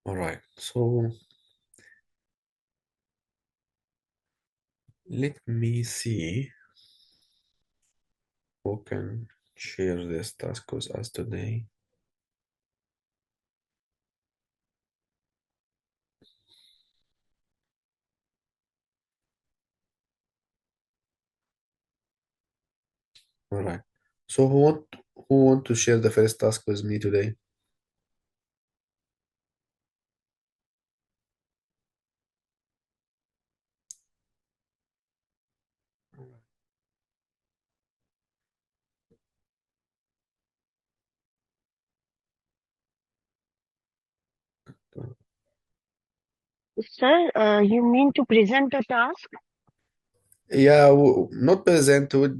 All right. So let me see who can share this task with us today. All right. So who want to share the first task with me today? Sir, you mean to present a task? Yeah, not present, would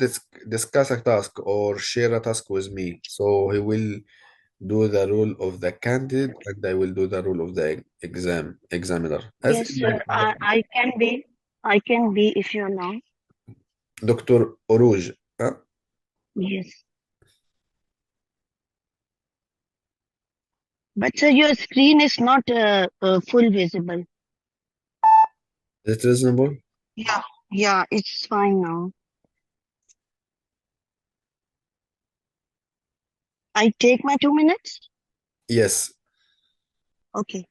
discuss a task or share a task with me. So he will do the role of the candidate and I will do the role of the examiner. As Yes, sir. I can be if you allow. Dr. Orouge. Huh? Yes. But sir, your screen is not full visible. Is it reasonable? Yeah. Yeah, it's fine now. I take my 2 minutes? Yes. Okay.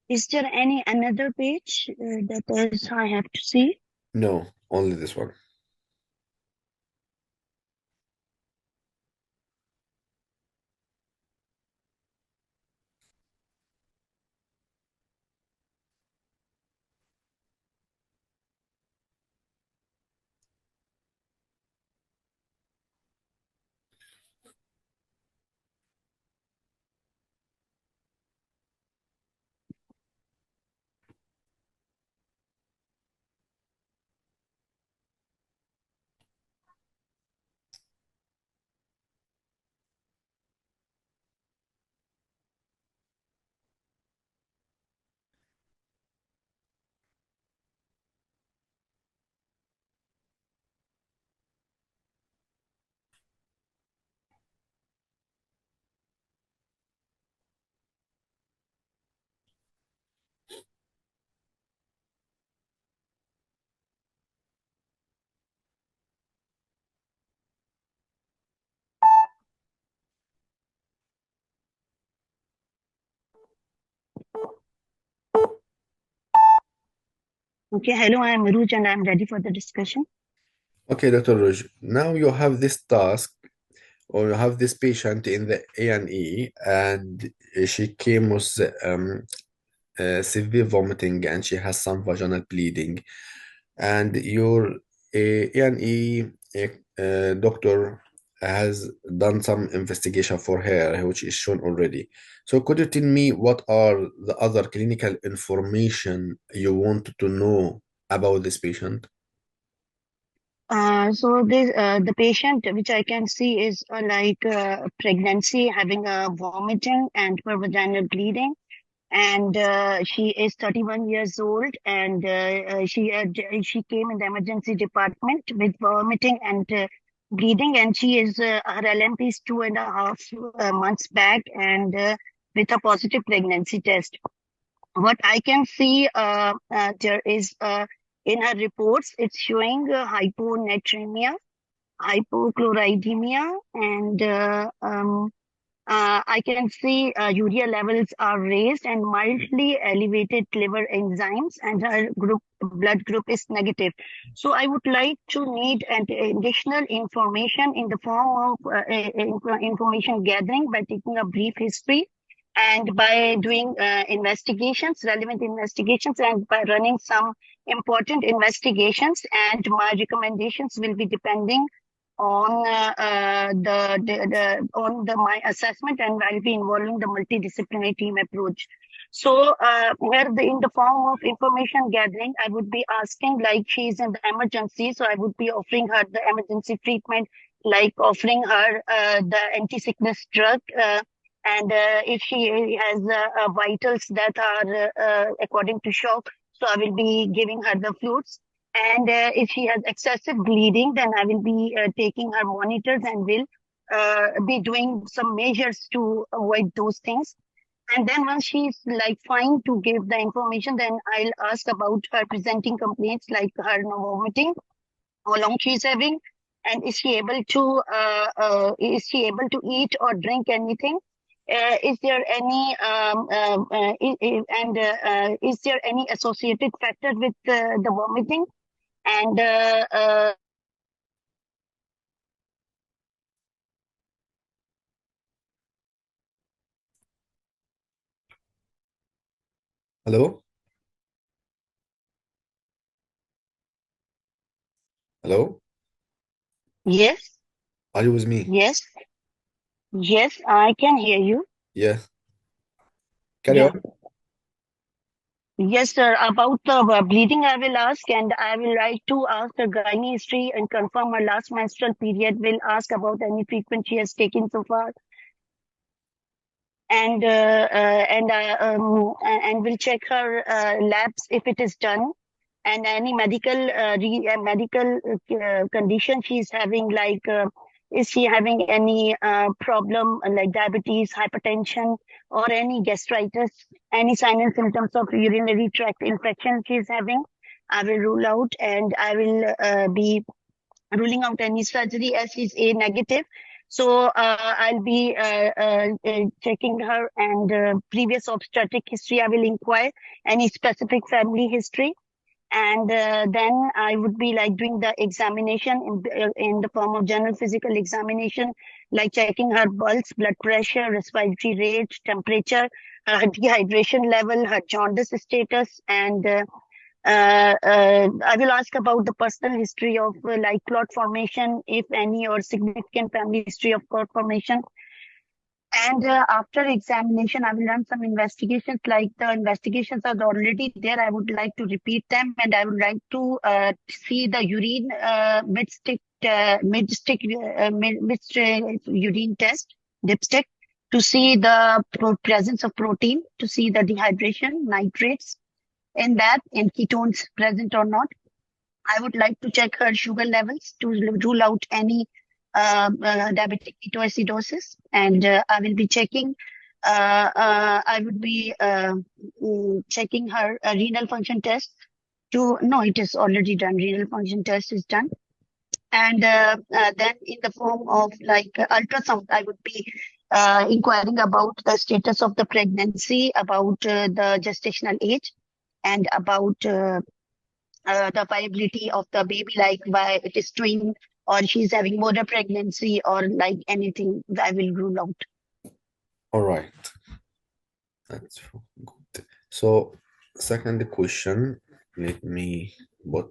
Is there any another page that is I have to see? No, only this one. Okay, hello, I am Ruj and I am ready for the discussion. Okay, Dr. Rouge. Now you have this task or you have this patient in the A&E and she came with severe vomiting and she has some vaginal bleeding. And your A&E doctor has done some investigation for her, which is shown already. So could you tell me what are the other clinical information you want to know about this patient? The patient, which I can see, is like pregnancy, having a vomiting and her vaginal bleeding, and she is 31 years old, and she came in the emergency department with vomiting and bleeding, and her LMP is 2.5 months back, and with a positive pregnancy test. What I can see, there is in her reports, it's showing hyponatremia, hypochloremia, and I can see urea levels are raised and mildly elevated liver enzymes, and her blood group is negative. So I would like to need an additional information in the form of information gathering by taking a brief history and by doing relevant investigations, and by running some important investigations, and my recommendations will be depending on my assessment, and I'll be involving the multidisciplinary team approach. So, in the form of information gathering, I would be asking, like, she's in the emergency, so I would be offering her the emergency treatment, like offering her the anti-sickness drug, and if she has vitals that are according to shock, so I will be giving her the fluids. And if she has excessive bleeding, then I will be taking her monitors and will be doing some measures to avoid those things. And then once she's like fine to give the information, then I'll ask about her presenting complaints like her vomiting, how long she's having, and is she able to eat or drink anything? Is there any is there any associated factor with the vomiting? And Hello? Hello? yes, Are you with me? yes, yes, I can hear you. Yes. Carry Yeah. on. Yes, sir. About the bleeding, I will ask, and I will like to ask the gynae history and confirm her last menstrual period. Will ask about any treatment she has taken so far, and will check her labs if it is done, and any medical condition she's having, like is she having any problem like diabetes, hypertension, or any gastritis, any sign and symptoms of urinary tract infection she's having. I will rule out, and I will be ruling out any surgery as she's A negative. So I'll be checking her, and previous obstetric history. I will inquire any specific family history, and then I would be like doing the examination in the form of general physical examination, like checking her pulse, blood pressure, respiratory rate, temperature, her dehydration level, her jaundice status, and I will ask about the personal history of like clot formation, if any, or significant family history of clot formation. And after examination, I will run some investigations. Like the investigations are already there, I would like to repeat them, and I would like to see the urine urine test, dipstick, to see the presence of protein, to see the dehydration, nitrates in that, and ketones present or not. I would like to check her sugar levels to rule out any diabetic ketoacidosis, and I will be checking. I would be checking her renal function test. To no, it is already done. Renal function test is done, and then in the form of like ultrasound, I would be inquiring about the status of the pregnancy, about the gestational age, and about the viability of the baby, like why it is twin, or she's having molar pregnancy, or like anything I will rule out. All right. That's good. So, second question, let me put.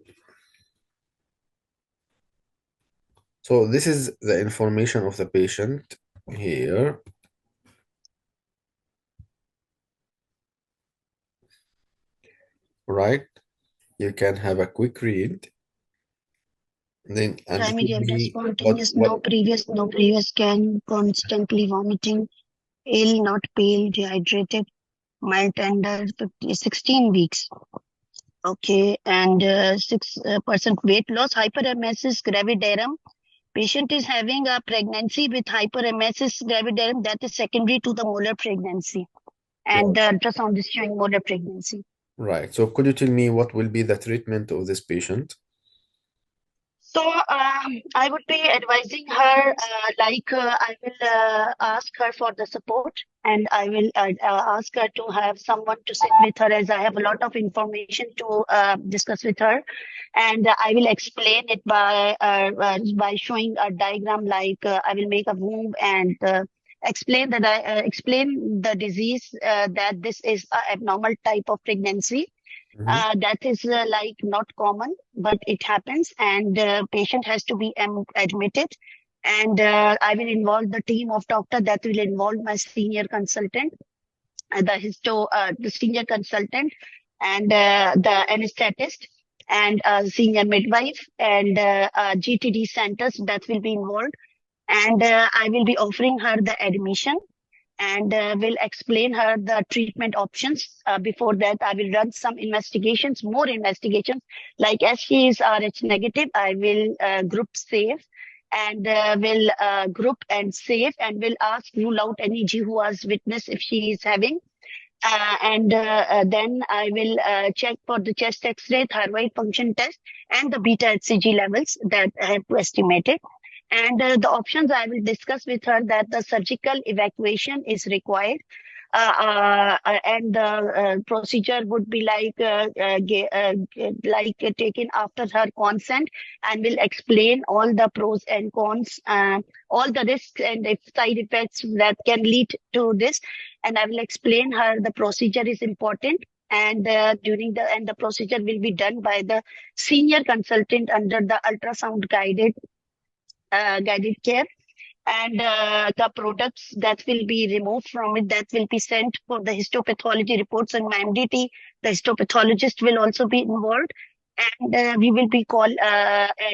So, this is the information of the patient here, right? You can have a quick read, then and tell Primary under me spontaneous, what. no previous scan, constantly vomiting, ill, not pale, dehydrated, mild under 16 weeks. Okay, and 6% weight loss, hyperemesis gravidarum. Patient is having a pregnancy with hyperemesis gravidarum that is secondary to the molar pregnancy, and the ultrasound is showing molar pregnancy. Right. So, could you tell me what will be the treatment of this patient? So I would be advising her, I will ask her for the support, and I will ask her to have someone to sit with her, as I have a lot of information to discuss with her, and I will explain it by showing a diagram. Like I will make a womb and explain the disease, that this is an abnormal type of pregnancy, Mhm. That is like not common, but it happens, and patient has to be admitted. And I will involve the team of doctor that will involve my senior consultant, the senior consultant, and the anesthetist, and senior midwife, and GTD centers that will be involved. And I will be offering her the admission, and will explain her the treatment options. Before that, I will run some investigations, more investigations. Like as she is Rh negative, I will group save, and will group and save, and will ask rule out any GWAS witness if she is having. And then I will check for the chest X-ray, thyroid function test, and the beta HCG levels that I have to estimate it. And the options I will discuss with her, that the surgical evacuation is required, and the procedure would be taken after her consent, and will explain all the pros and cons, all the risks and side effects that can lead to this. And I will explain her the procedure is important, and the procedure will be done by the senior consultant under the ultrasound guided care. And the products that will be removed from it, that will be sent for the histopathology reports and my MDT. The histopathologist will also be involved, and we will be called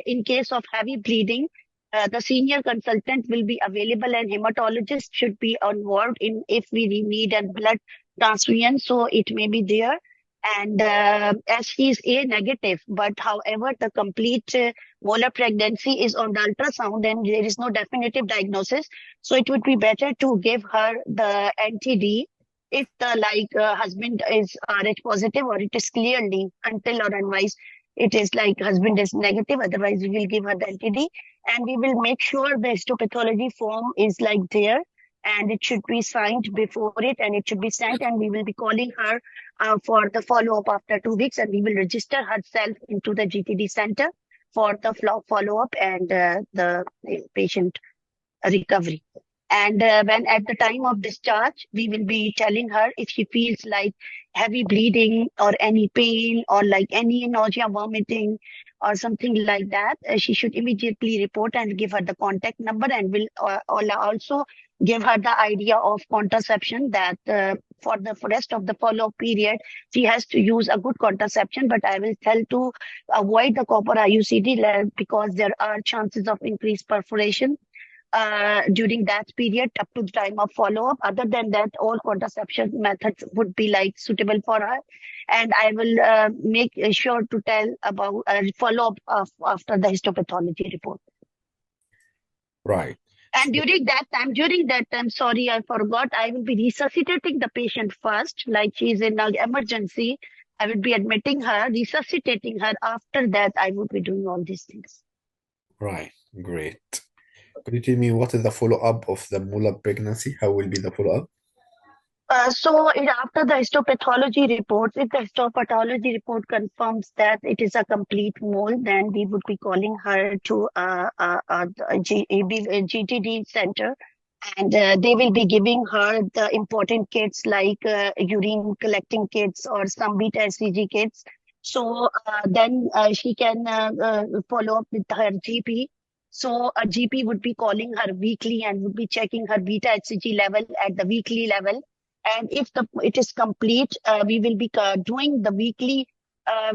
in case of heavy bleeding. The senior consultant will be available, and hematologist should be involved in if we need a blood transfusion, so it may be there. And as she is A negative, but however, the complete molar pregnancy is on the ultrasound and there is no definitive diagnosis. So it would be better to give her the NTD if the husband is Rh positive, or it is clearly until or otherwise it is like husband is negative. Otherwise, we will give her the NTD, and we will make sure the histopathology form is like there, and it should be signed before it, and it should be sent, and we will be calling her for the follow-up after 2 weeks, and we will register herself into the GTD center for the follow-up and the patient recovery. And when at the time of discharge, we will be telling her if she feels like heavy bleeding or any pain or like any nausea, vomiting or something like that, she should immediately report and give her the contact number, and will also give her the idea of contraception that for the rest of the follow-up period, she has to use a good contraception. But I will tell to avoid the copper IUCD because there are chances of increased perforation during that period up to the time of follow-up. Other than that, all contraception methods would be like suitable for her. And I will make sure to tell about follow-up after the histopathology report. Right. And during that time, sorry, I forgot, I will be resuscitating the patient first, like she is in an emergency. I will be admitting her, resuscitating her. After that, I would be doing all these things. Right. Great. Could you tell me what is the follow-up of the molar pregnancy? How will be the follow-up? After the histopathology reports, if the histopathology report confirms that it is a complete mole, then we would be calling her to a GTD center, and they will be giving her the important kits like urine collecting kits or some beta HCG kits. So then she can follow up with her GP. So a GP would be calling her weekly and would be checking her beta HCG level at the weekly level. And if it is complete, we will be doing the weekly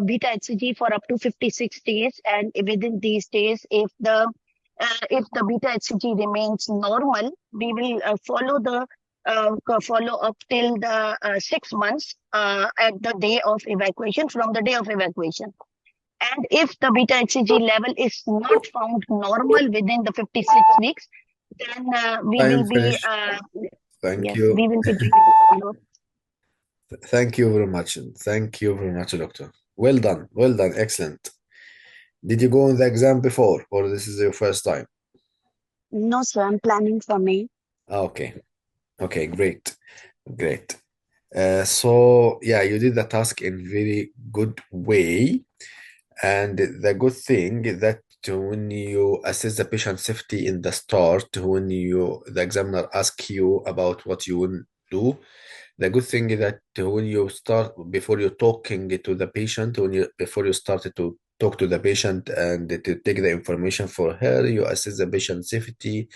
beta HCG for up to 56 days. And within these days, if the beta HCG remains normal, we will follow up till the 6 months at the day of evacuation, from the day of evacuation. And if the beta HCG level is not found normal within the 56 weeks, then we I am will be finished. Thank yes, you. we will be doing the follow-up. Thank you very much. Thank you very much, doctor. Well done. Well done. Excellent. Did you go on the exam before, or this is your first time? No, sir, I'm planning for May. Okay. Okay, great. Great. So yeah, you did the task in very good way. And the good thing is that when you assess the patient safety in the start, when the examiner asks you about what you do. The good thing is that when you start, before you're talking to the patient, before you start to talk to the patient and to take the information for her, you assess the patient safety,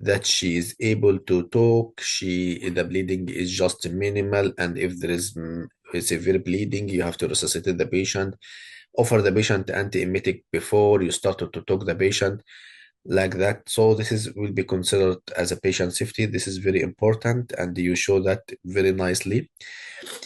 that she is able to talk, the bleeding is just minimal, and if there is severe bleeding, you have to resuscitate the patient, offer the patient antiemetic before you start to talk the patient, like that. So this is will be considered as a patient safety. This is very important, and you show that very nicely.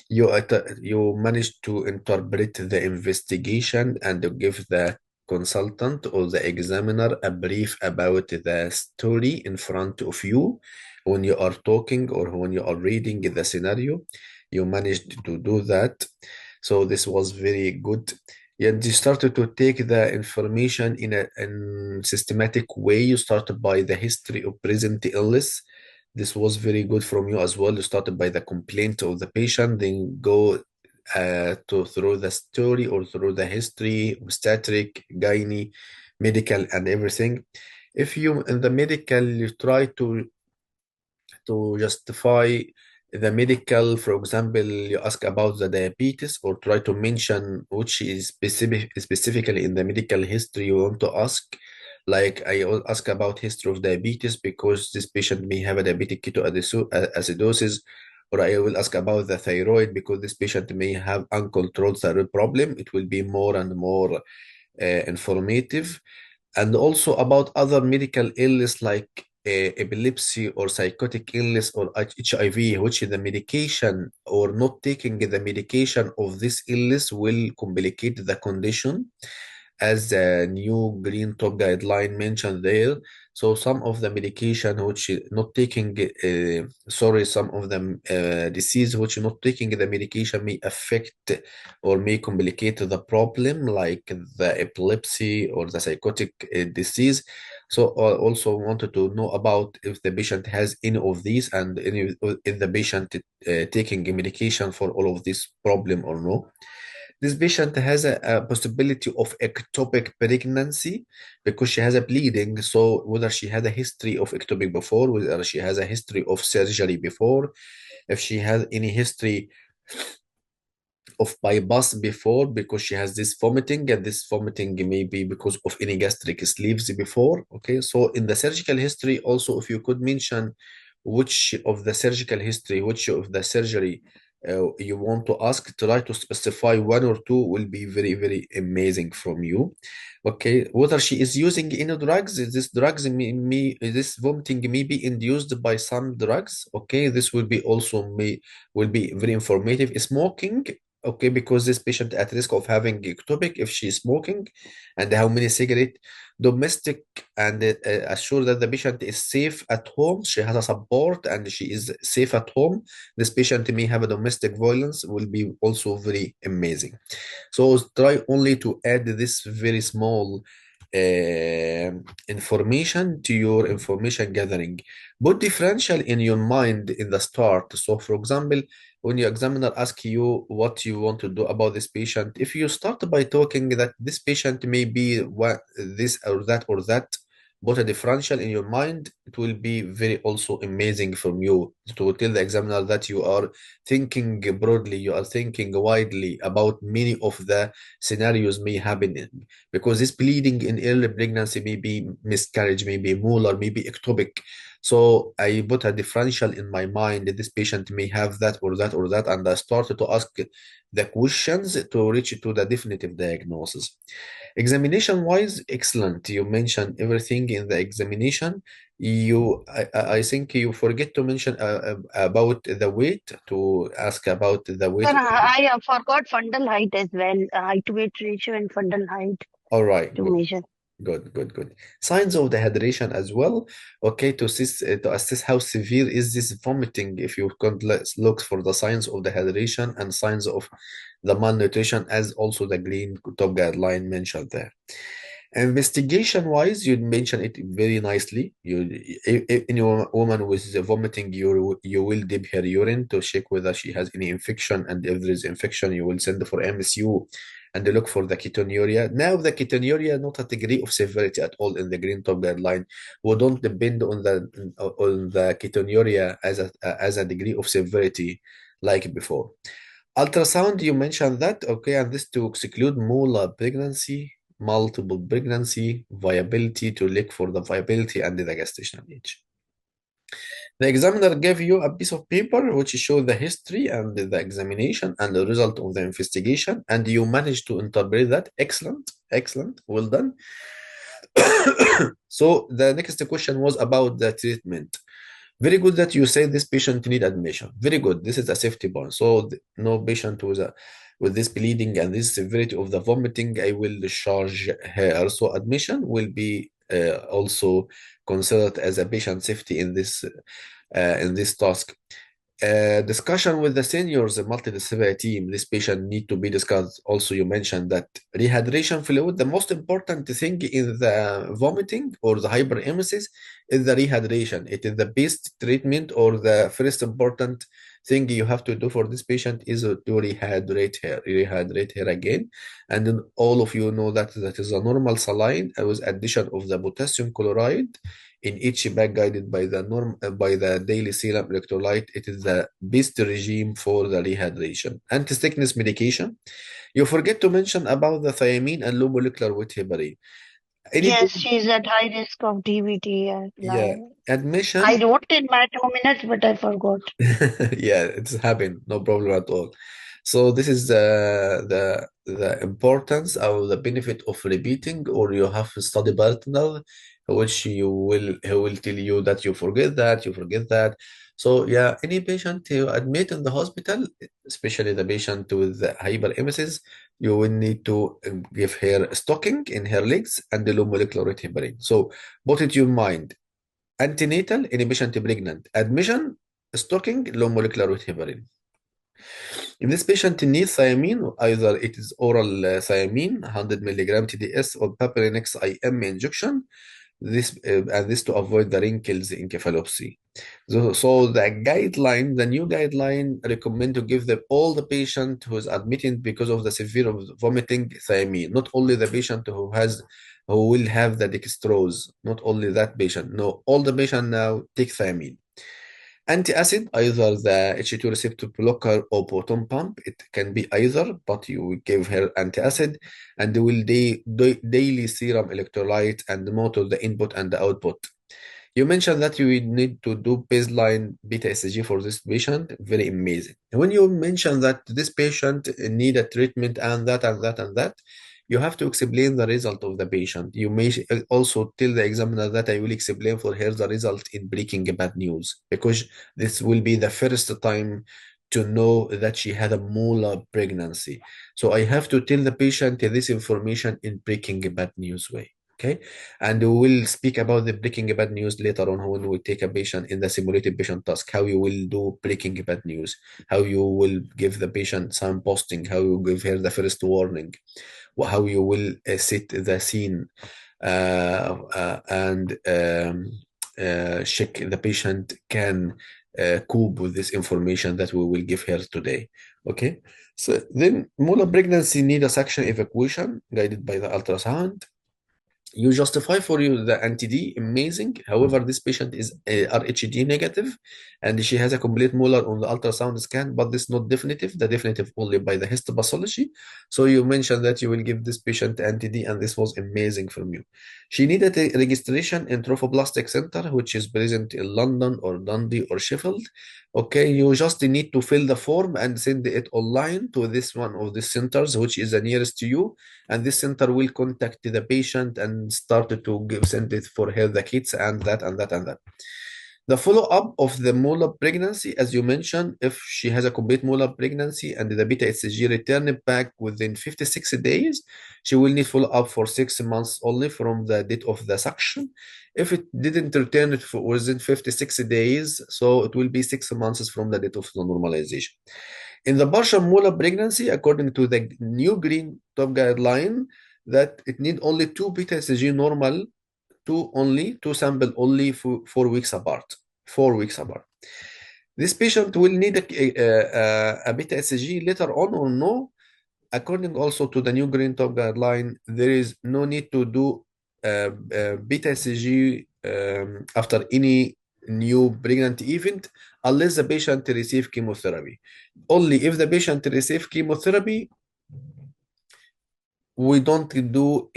You manage to interpret the investigation and to give the consultant or the examiner a brief about the story in front of you when you are talking or when you are reading the scenario. You managed to do that. So this was very good. And you started to take the information in a systematic way. You started by the history of present illness. This was very good from you as well. You started by the complaint of the patient, then go to through the story or through the history, obstetric, gynae, medical, and everything. If you in the medical, you try to justify the medical, for example, you ask about the diabetes or try to mention which is specifically in the medical history you want to ask. Like I will ask about history of diabetes because this patient may have a diabetic ketoacidosis, or I will ask about the thyroid because this patient may have uncontrolled thyroid problem. It will be more and more informative, and also about other medical illness like epilepsy or psychotic illness or HIV, which the medication or not taking the medication of this illness will complicate the condition, as the new green top guideline mentioned there. So some of the medication which not taking, some of the disease which not taking the medication may affect or may complicate the problem, like the epilepsy or the psychotic disease. So I also wanted to know about if the patient has any of these and any, if the patient taking medication for all of this problem or no. This patient has a possibility of ectopic pregnancy because she has a bleeding. So whether she had a history of ectopic before, whether she has a history of surgery before, if she has any history of bypass before because she has this vomiting, and this vomiting may be because of any gastric sleeves before. Okay, so in the surgical history also, if you could mention which of the surgical history, which of the surgery you want to ask, try to specify one or two will be very, very amazing from you. Okay, whether she is using any drugs, this drugs this vomiting may be induced by some drugs. Okay, this will be also may will be very informative. Smoking, okay, because this patient at risk of having ectopic if she is smoking, and how many cigarette, domestic, and assure that the patient is safe at home, she has a support and she is safe at home. This patient may have a domestic violence, will be also very amazing. So try only to add this very small uh, information to your information gathering. Put differential in your mind in the start. So for example, when your examiner asks you what you want to do about this patient, if you start by talking that this patient may be what this or that, put a differential in your mind, it will be very also amazing from you to tell the examiner that you are thinking broadly, you are thinking widely about many of the scenarios may happen because this bleeding in early pregnancy may be miscarriage, may be molar, may be ectopic. So I put a differential in my mind that this patient may have that or that or that, and I started to ask the questions to reach to the definitive diagnosis. Examination wise, excellent. You mentioned everything in the examination. I think you forget to mention about the weight, to ask about the weight. Sir, I forgot fundal height as well, height to weight ratio and fundal height All right, to good. measure. Good, good, good. Signs of dehydration as well. Okay, to assess how severe is this vomiting. If you could let's look for the signs of dehydration and signs of the malnutrition, as also the green top guideline mentioned there. Investigation wise, you mentioned it very nicely. In a woman with the vomiting, you will dip her urine to check whether she has any infection, and if there is infection, you will send for MSU and look for the ketonuria. Now, the ketonuria not a degree of severity at all in the green top guideline. We don't depend on the ketonuria as a degree of severity like before. Ultrasound, you mentioned that, okay, and this to exclude molar pregnancy, multiple pregnancy, viability, to look for the viability and the gestational age. The examiner gave you a piece of paper which shows the history and the examination and the result of the investigation, and you managed to interpret that. Excellent, excellent, well done. So the next question was about the treatment. Very good that you say this patient need admission. Very good. This is a safety bar. So no patient with this bleeding and this severity of the vomiting, I will discharge her. So admission will be also considered as a patient safety in this task. Discussion with the seniors, the multidisciplinary team, this patient need to be discussed. Also, you mentioned that rehydration fluid, the most important thing in the vomiting or the hyperemesis is the rehydration. It is the best treatment, or the first important thing you have to do for this patient is to rehydrate her again. And then all of you know that that is a normal saline with addition of the potassium chloride in each bag, guided by the daily serum electrolyte. It is the best regime for the rehydration. Anti-sickness medication. You forget to mention about the thiamine and low molecular weight heparin. Any Yes, she's at high risk of DVT yeah, now. I admission. wrote in my 2 minutes, but I forgot. Yeah, it's happened. No problem at all. So this is the importance of the benefit of repeating, or you have a study partner which who will tell you that you forget that. So yeah, any patient you admit in the hospital, especially the patient with the hyperemesis, you will need to give her stocking in her legs and the low molecular weight heparin. So put it in your mind. Antenatal in a patient pregnant. Admission, stocking, low molecular weight heparin. If this patient needs thiamine, either it is oral thiamine, 100 milligram TDS, or paparonex IM injection, and this to avoid the wrinkles in cephalopsy. So the new guideline recommend to give all the patient who is admitted because of the severe of vomiting thiamine, not only the patient who will have the dextrose, not only that patient. No, all the patient now take thiamine. Antacid, either the H2 receptor blocker or proton pump. It can be either, but you will give her antacid, and will daily serum electrolyte and monitor the input and the output. You mentioned that you will need to do baseline beta ECG for this patient. Very amazing. When you mention that this patient need a treatment and that and that and that, you have to explain the result of the patient. You may also tell the examiner that I will explain for her the result in breaking bad news, because this will be the first time to know that she had a molar pregnancy. So I have to tell the patient this information in breaking bad news way. Okay. And we will speak about the breaking bad news later on when we take a patient in the simulated patient task, how you will do breaking bad news, how you will give the patient some posting, how you give her the first warning, how you will set the scene, and check the patient can cope with this information that we will give her today. Okay. So then molar pregnancy need a suction evacuation guided by the ultrasound. You justify for you the anti-D, amazing. However, this patient is RHD negative, and she has a complete molar on the ultrasound scan, but this is not definitive. The definitive only by the histopathology. So you mentioned that you will give this patient anti-D, and this was amazing from you. She needed a registration in Trophoblastic Center, which is present in London or Dundee or Sheffield. Okay, you just need to fill the form and send it online to this one of the centers, which is the nearest to you, and this center will contact the patient and start to send it for her the kits and that and that and that. The follow-up of the molar pregnancy, as you mentioned, if she has a complete molar pregnancy and the beta HCG return back within 56 days, she will need follow-up for 6 months only from the date of the suction. If it didn't return it for within 56 days, so it will be 6 months from the date of the normalization. In the partial molar pregnancy, according to the new green top guideline, that it need only two beta ECG normal, two sample only for 4 weeks apart. 4 weeks apart. This patient will need a beta ECG later on or no? According also to the new Green Top guideline, there is no need to do beta ECG after any new pregnant event unless the patient receive chemotherapy. Only if the patient receive chemotherapy, we don't do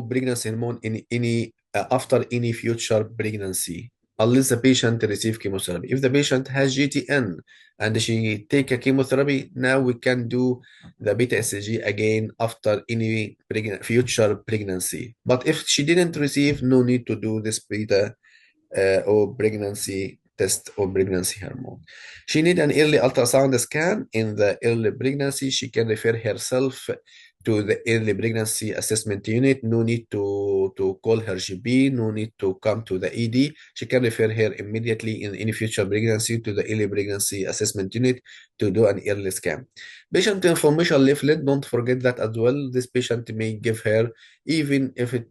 pregnancy hormone in any after any future pregnancy unless the patient receive chemotherapy. If the patient has GTN and she take a chemotherapy, now we can do the beta ECG again after any future pregnancy. But if she didn't receive, no need to do this beta or pregnancy test or pregnancy hormone. She need an early ultrasound scan in the early pregnancy. She can refer herself to the early pregnancy assessment unit. No need to call her GP. No need to come to the ED. She can refer her immediately in any future pregnancy to the early pregnancy assessment unit to do an early scan. Patient information leaflet, don't forget that as well. This patient may give her, even if it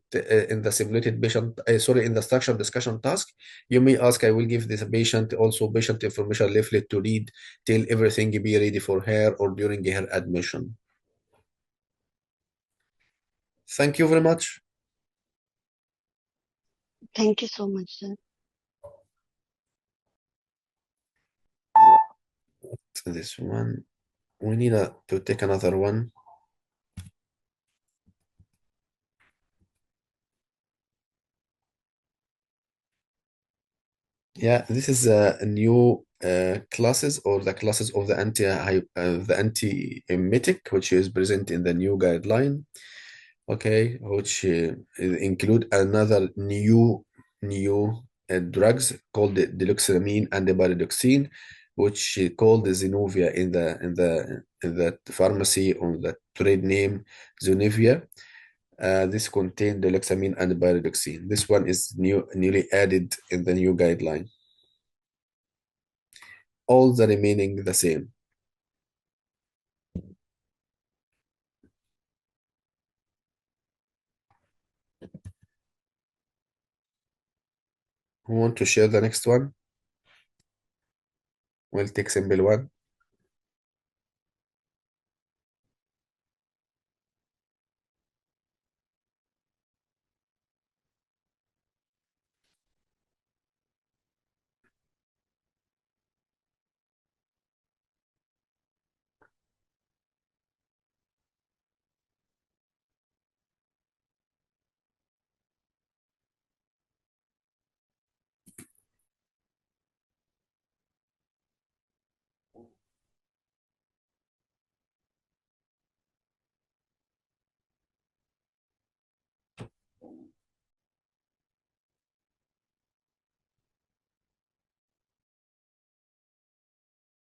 in the simulated patient, in the structured discussion task, you may ask, I will give this patient also patient information leaflet to read till everything be ready for her or during her admission. Thank you very much. Thank you so much, sir. So this one, we need to take another one. Yeah, this is a new classes or the classes of the anti-emetic, which is present in the new guideline. Okay, which include another new drugs called the deloxyramine and the pyridoxine, which called the Zenuvia in the pharmacy on the trade name Zenuvia. This contain deloxamine and pyridoxine. This one is newly added in the new guideline. All the remaining the same. Who want to share the next one? We'll take simple one.